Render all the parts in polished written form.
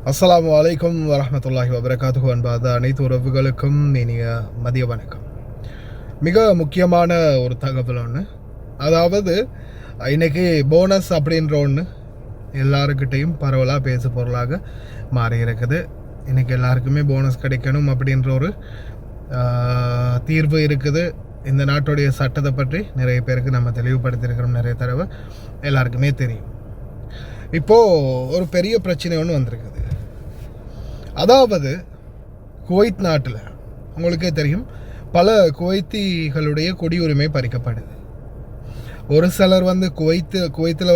அஸ்ஸலாமு அலைக்கும் வரஹ்மத்துல்லாஹி வபரகாத்துஹு. அன்பாத அனைத்து உறவுகளுக்கும் இனிய மதிய வணக்கம். மிக முக்கியமான ஒரு தகவல் ஒன்று, அதாவது இன்றைக்கி போனஸ் அப்படின்ற ஒன்று எல்லாருக்கிட்டையும் பரவலாக பேசு பொருளாக மாறி இருக்குது. இன்றைக்கி எல்லாருக்குமே போனஸ் கிடைக்கணும் அப்படின்ற ஒரு தீர்வு இருக்குது. இந்த நாட்டுடைய சட்டத்தை பற்றி நிறைய பேருக்கு நம்ம தெளிவுபடுத்தியிருக்கிறோம், நிறைய தடவை எல்லாருக்குமே தெரியும். இப்போது ஒரு பெரிய பிரச்சனை ஒன்று வந்திருக்குது. அதாவது குவைத் நாட்டில் உங்களுக்கே தெரியும், பல குவைத்திகளுடைய குடியுரிமை பறிக்கப்படுது. ஒரு சிலர் குவைத்தில்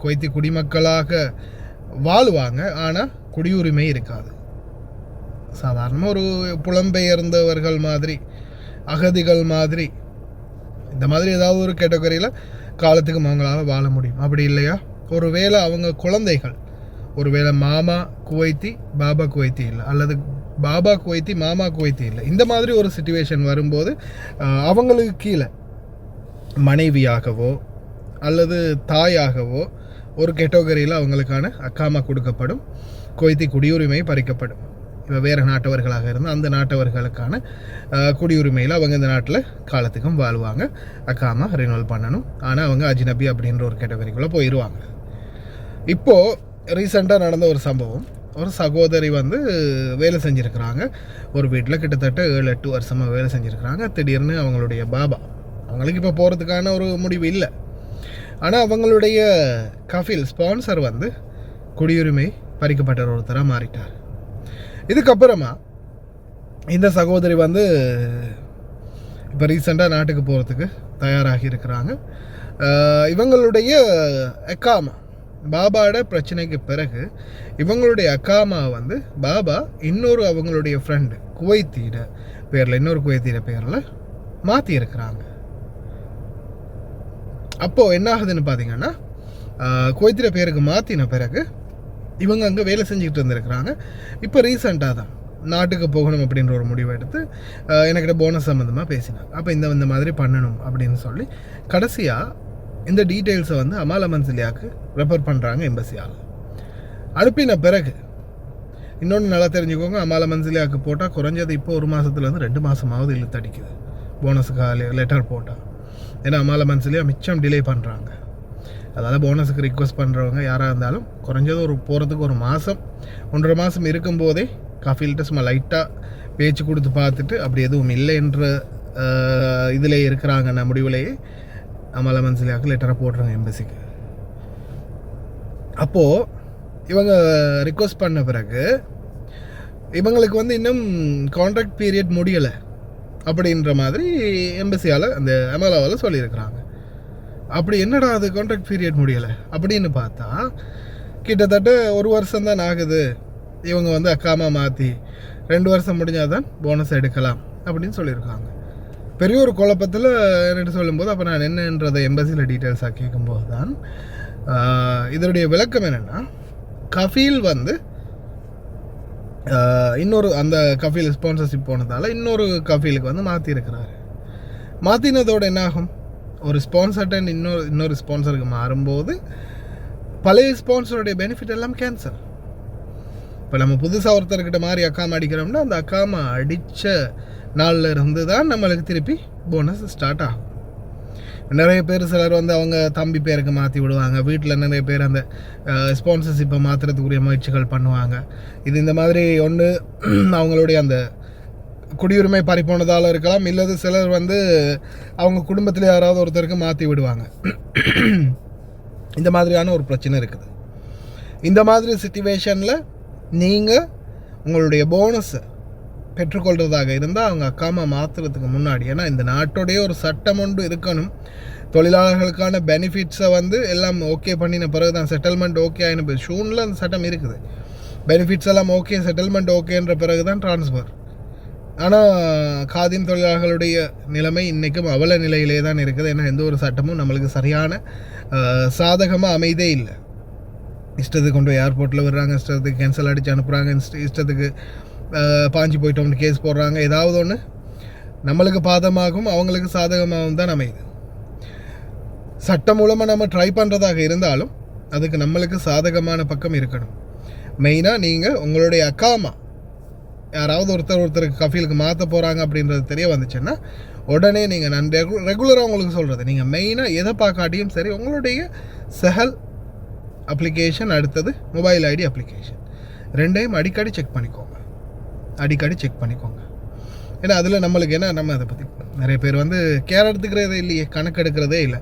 குவைத்தி குடிமக்களாக வாழுவாங்க, ஆனால் குடியுரிமை இருக்காது. சாதாரணமாக ஒரு புலம்பெயர்ந்தவர்கள் மாதிரி, அகதிகள் மாதிரி, இந்த மாதிரி ஏதாவது ஒரு கேட்டகரியில் காலத்துக்கு அவங்களால வாழ முடியும். அப்படி இல்லையா, ஒருவேளை அவங்க குழந்தைகள், ஒருவேளை மாமா குவைத்தி பாபா குவைத்தி இல்லை, அல்லது பாபா குவைத்தி மாமா குவைத்தி இல்லை, இந்த மாதிரி ஒரு சிச்சுவேஷன் வரும்போது அவங்களுக்கு கீழே மனைவியாகவோ அல்லது தாயாகவோ ஒரு கேட்டகரியில் அவங்களுக்கான அக்காமா கொடுக்கப்படும். குவைத்தி குடியுரிமை பறிக்கப்படும். இப்போ வேறு நாட்டவர்களாக இருந்தால் அந்த நாட்டவர்களுக்கான குடியுரிமையில் அவங்க இந்த நாட்டில் காலத்துக்கும் வாழ்வாங்க. அக்காமா ரினோல் பண்ணணும். ஆனால் அவங்க அஜ்னபி அப்படின்ற ஒரு கேட்டகரிக்குள்ளே போயிடுவாங்க. இப்போது ரீசெண்டாக நடந்த ஒரு சம்பவம், ஒரு சகோதரி வேலை செஞ்சுருக்கிறாங்க ஒரு வீட்டில், கிட்டத்தட்ட 7-8 வருஷமாக வேலை செஞ்சுருக்கிறாங்க. திடீர்னு அவங்களுடைய பாபா, அவங்களுக்கு இப்போ போகிறதுக்கான ஒரு முடிவு இல்லை, ஆனால் அவங்களுடைய கஃபில் ஸ்பான்சர் குடியுரிமை பறிக்கப்பட்ட ஒருத்தராக மாறிட்டார். இதுக்கப்புறமா இந்த சகோதரி இப்போ ரீசெண்டாக நாட்டுக்கு போகிறதுக்கு தயாராகி இருக்கிறாங்க. இவங்களுடைய அக்காமா, பாபாவோட பிரச்சனைக்கு பிறகு இவங்களுடைய அக்காமா பாபா இன்னொரு அவங்களுடைய ஃப்ரெண்டு குவைத்தியோட பேரில், இன்னொரு குவைத்தியோட பேரில் மாற்றி இருக்கிறாங்க. அப்போது என்ன ஆகுதுன்னு பார்த்தீங்கன்னா, குவைத்தியோட பேருக்கு மாற்றின பிறகு இவங்க அங்கே வேலை செஞ்சுக்கிட்டு இருந்திருக்கிறாங்க. இப்போ ரீசெண்டாக தான் நாட்டுக்கு போகணும் அப்படின்ற ஒரு முடிவை எடுத்து எனக்கிட்ட போனஸ் சம்மந்தமாக பேசினாங்க. அப்போ இந்த மாதிரி பண்ணணும் அப்படின்னு சொல்லி கடைசியாக இந்த டீட்டெயில்ஸை அமாலா மன்சிலியாவுக்கு ரெஃபர் பண்ணுறாங்க எம்பசியால். அனுப்பின பிறகு இன்னொன்று நல்லா தெரிஞ்சுக்கோங்க, அமாலா மன்சிலியாவுக்கு போட்டால் குறைஞ்சது இப்போ 1 மாதத்துலேருந்து 2 மாதமாவது இழுத்தடிக்குது போனஸுக்கு லெட்டர் போட்டால். ஏன்னா அமாலா மன்சிலியா மிச்சம் டிலே பண்ணுறாங்க. அதாவது போனஸுக்கு ரிக்வஸ்ட் பண்ணுறவங்க யாராக இருந்தாலும் குறைஞ்சது போகிறதுக்கு 1 மாதம் 1.5 மாதம் இருக்கும்போதே கஃபீல்கிட்ட சும்மா லைட்டாக பேச்சு கொடுத்து பார்த்துட்டு அப்படி எதுவும் இல்லை என்ற இதில் இருக்கிறாங்கன்ன முடிவுலேயே அமாலா மன்சிலியாவுக்கு லெட்டரை போடுறாங்க எம்பசிக்கு. அப்போது இவங்க ரிக்வஸ்ட் பண்ண பிறகு இவங்களுக்கு இன்னும் கான்ட்ராக்ட் பீரியட் முடியலை அப்படின்ற மாதிரி எம்பசியால் அந்த அமாலாவால் சொல்லியிருக்கிறாங்க. அப்படி என்னடா அது கான்ட்ராக்ட் பீரியட் முடியலை அப்படின்னு பார்த்தா, கிட்டத்தட்ட 1 வருஷம் தான் ஆகுது. இவங்க அக்காமா மாற்றி 2 வருஷம் முடிஞ்சால் தான் போனஸ் எடுக்கலாம் அப்படின்னு சொல்லியிருக்காங்க. பெரிய ஒரு குழப்பத்தில் என்னென்னு சொல்லும்போது, அப்போ நான் என்னன்றதை எம்பசியில் டீட்டெயில்ஸாக கேட்கும்போது தான் இதனுடைய விளக்கம் என்னென்னா, கஃபீல் இன்னொரு அந்த கஃபீல் ஸ்பான்சர்ஷிப் போனதால் இன்னொரு கஃபீலுக்கு மாற்றிருக்கிறாரு. மாற்றினதோடு என்னாகும், ஒரு ஸ்பான்சர்ட்ட இன்னொரு ஸ்பான்சருக்கு மாறும்போது பழைய ஸ்பான்சருடைய பெனிஃபிட் எல்லாம் கேன்சல். இப்போ நம்ம புதுசாக ஒருத்தர்கிட்ட மாதிரி அக்காமா அடிக்கிறோம்னா அந்த அக்காமா அடித்த நாளில் இருந்து தான் நம்மளுக்கு திருப்பி போனஸ் ஸ்டார்ட் ஆகும். நிறைய பேர் சிலர் அவங்க தம்பி பேருக்கு மாற்றி விடுவாங்க. வீட்டில் நிறைய பேர் அந்த ஸ்பான்சர்ஷிப்பை மாற்றுறதுக்குரிய முயற்சிகள் பண்ணுவாங்க. இது இந்த மாதிரி ஒன்று அவங்களுடைய அந்த குடியுரிமை பறிப்போனதால் இருக்கலாம், இல்லது சிலர் அவங்க குடும்பத்தில் யாராவது ஒருத்தருக்கு மாற்றி விடுவாங்க. இந்த மாதிரியான ஒரு பிரச்சனை இருக்குது. இந்த மாதிரி சிச்சுவேஷனில் நீங்கள் உங்களுடைய போனஸை பெற்றுக்கொள்கிறதாக இருந்தால் அவங்க அக்காமா மாற்றுறதுக்கு முன்னாடி, ஏன்னா இந்த நாட்டுடைய ஒரு சட்டம் ஒன்று இருக்கணும், தொழிலாளர்களுக்கான பெனிஃபிட்ஸை எல்லாம் ஓகே பண்ணின பிறகு தான் செட்டில்மெண்ட் ஓகே ஆகின ஷூனில் அந்த சட்டம் இருக்குது. பெனிஃபிட்ஸ் எல்லாம் ஓகே, செட்டில்மெண்ட் ஓகேன்ற பிறகு தான் ட்ரான்ஸ்ஃபர். ஆனால் காதிம் தொழிலாளர்களுடைய நிலைமை இன்றைக்கும் அவல நிலையிலே தான் இருக்குது. ஏன்னா எந்த ஒரு சட்டமும் நம்மளுக்கு சரியான சாதகமாக அமைதே இல்லை. இஷ்டத்துக்கு கொண்டு போய் ஏர்போர்ட்டில் விடுறாங்க, இஷ்டத்துக்கு கேன்சல் அடித்து அனுப்புகிறாங்க, இஷ்டத்துக்கு பாஞ்சு போயிட்டோம்னு கேஸ் போடுறாங்க. ஏதாவது ஒன்று நம்மளுக்கு பாதமாகவும் அவங்களுக்கு சாதகமாகவும் தான் அமையுது. சட்டம் மூலமாக நம்ம ட்ரை பண்ணுறதாக இருந்தாலும் அதுக்கு நம்மளுக்கு சாதகமான பக்கம் இருக்கணும். மெயினாக நீங்கள் உங்களுடைய அக்காமா யாராவது ஒருத்தருக்கு கஃபீலுக்கு மாற்ற போகிறாங்க அப்படின்றது தெரிய வந்துச்சுன்னா உடனே நீங்கள் நான் ரெகுலராக உங்களுக்கு சொல்கிறது, நீங்கள் மெயினாக எதை பார்க்காட்டியும் சரி உங்களுடைய செஹல் அப்ளிகேஷன், அடுத்தது மொபைல் ஐடி அப்ளிகேஷன், ரெண்டையும் அடிக்கடி செக் பண்ணிக்கோங்க. ஏன்னா அதில் நம்மளுக்கு என்ன, நம்ம அதை பற்றி நிறைய பேர் கேர் எடுத்துக்கிறதே இல்லையே, கணக்கு எடுக்கிறதே இல்லை.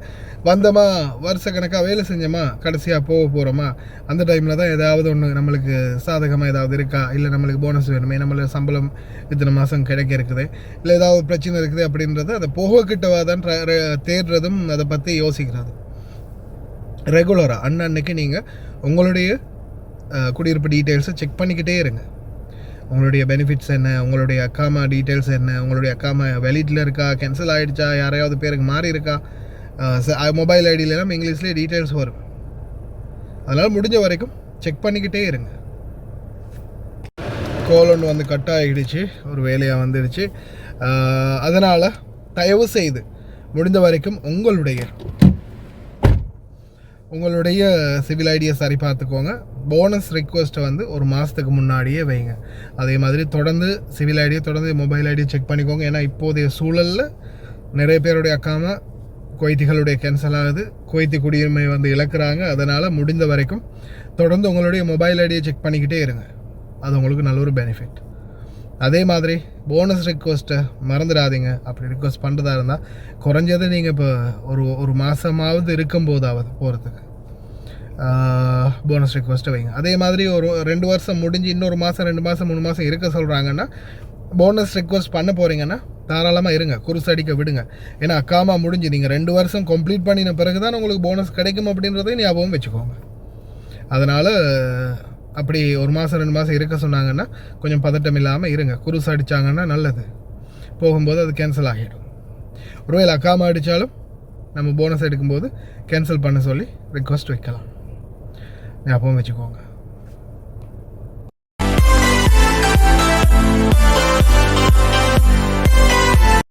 வந்தோமா, வருஷ கணக்காக வேலை செஞ்சோமா, கடைசியாக போகிறோமா, அந்த டைமில் தான் ஏதாவது ஒன்று நம்மளுக்கு சாதகமாக ஏதாவது இருக்கா, இல்லை நம்மளுக்கு போனஸ் வேணுமே, நம்மளுக்கு சம்பளம் இத்தனை மாதம் கிடைக்க இருக்குது, இல்லை ஏதாவது பிரச்சனை இருக்குது அப்படின்றது அதை போகக்கிட்டவா தான் தேடுறதும் அதை பற்றி யோசிக்கிறது. ரெகுலராக அன்னன்னைக்கு நீங்கள் உங்களுடைய குடியிருப்பு டீட்டெயில்ஸை செக் பண்ணிக்கிட்டே இருங்க. உங்களுடைய பெனிஃபிட்ஸ் என்ன, உங்களுடைய அக்காமா டீட்டெயில்ஸ் என்ன, உங்களுடைய அக்காமா வெளியில் இருக்கா, கேன்சல் ஆகிடுச்சா, யாரையாவது பேருக்கு மாறி இருக்கா, மொபைல் ஐடியிலலாம் இங்கிலீஷ்லேயே டீட்டெயில்ஸ் வரும். அதனால் முடிஞ்ச வரைக்கும் செக் பண்ணிக்கிட்டே இருங்க. கோல் ஒன்று கட் ஆகிடுச்சு, ஒரு வேலையாக வந்துடுச்சு. அதனால் தயவு செய்து முடிந்த வரைக்கும் உங்களுடைய சிவில் ஐடியை சரி பார்த்துக்கோங்க. போனஸ் ரிக்வெஸ்ட்டை ஒரு மாதத்துக்கு முன்னாடியே வைங்க. அதே மாதிரி தொடர்ந்து சிவில் ஐடியை, தொடர்ந்து மொபைல் ஐடியை செக் பண்ணிக்கோங்க. ஏன்னா இப்போதைய சூழலில் நிறைய பேருடைய அக்காமா குவைத்திகளுடைய கேன்சல் ஆகுது, குவைத்தி குடியுரிமை இழக்கிறாங்க. அதனால் முடிந்த வரைக்கும் தொடர்ந்து உங்களுடைய மொபைல் ஐடியை செக் பண்ணிக்கிட்டே இருங்க. அது உங்களுக்கு நல்ல ஒரு பெனிஃபிட். அதே மாதிரி போனஸ் ரிக்வெஸ்ட்டை மறந்துடாதீங்க. அப்படி ரிக்வெஸ்ட் பண்ணுறதா இருந்தால் குறைஞ்சது நீங்கள் இப்போ ஒரு மாதமாவது இருக்கும்போதாவது போகிறதுக்கு போனஸ் ரிக்வெஸ்ட்டை வைங்க. அதே மாதிரி ஒரு 2 வருஷம் முடிஞ்சு இன்னொரு மாதம், 2 மாதம், 3 மாதம் இருக்க சொல்கிறாங்கன்னா, போனஸ் ரிக்வெஸ்ட் பண்ண போகிறீங்கன்னா தாராளமாக இருங்க, குருசு அடிக்க விடுங்க. ஏன்னா அக்காமா முடிஞ்சு நீங்கள் 2 வருஷம் கம்ப்ளீட் பண்ணின பிறகு தான் உங்களுக்கு போனஸ் கிடைக்கும் அப்படின்றதையும் ஞாபகம் வச்சுக்கோங்க. அதனால் அப்படி ஒரு மாதம் 2 மாதம் இருக்க சொன்னாங்கன்னா கொஞ்சம் பதட்டம் இல்லாமல் இருங்க. குருசு அடித்தாங்கன்னா நல்லது, போகும்போது அது கேன்சல் ஆகிடும். ஒருவேளை அக்காமா அடித்தாலும் நம்ம போனஸ் எடுக்கும்போது கேன்சல் பண்ண சொல்லி ரிக்வெஸ்ட் வைக்கலாம், ஞாபகம் வச்சுக்கோங்க.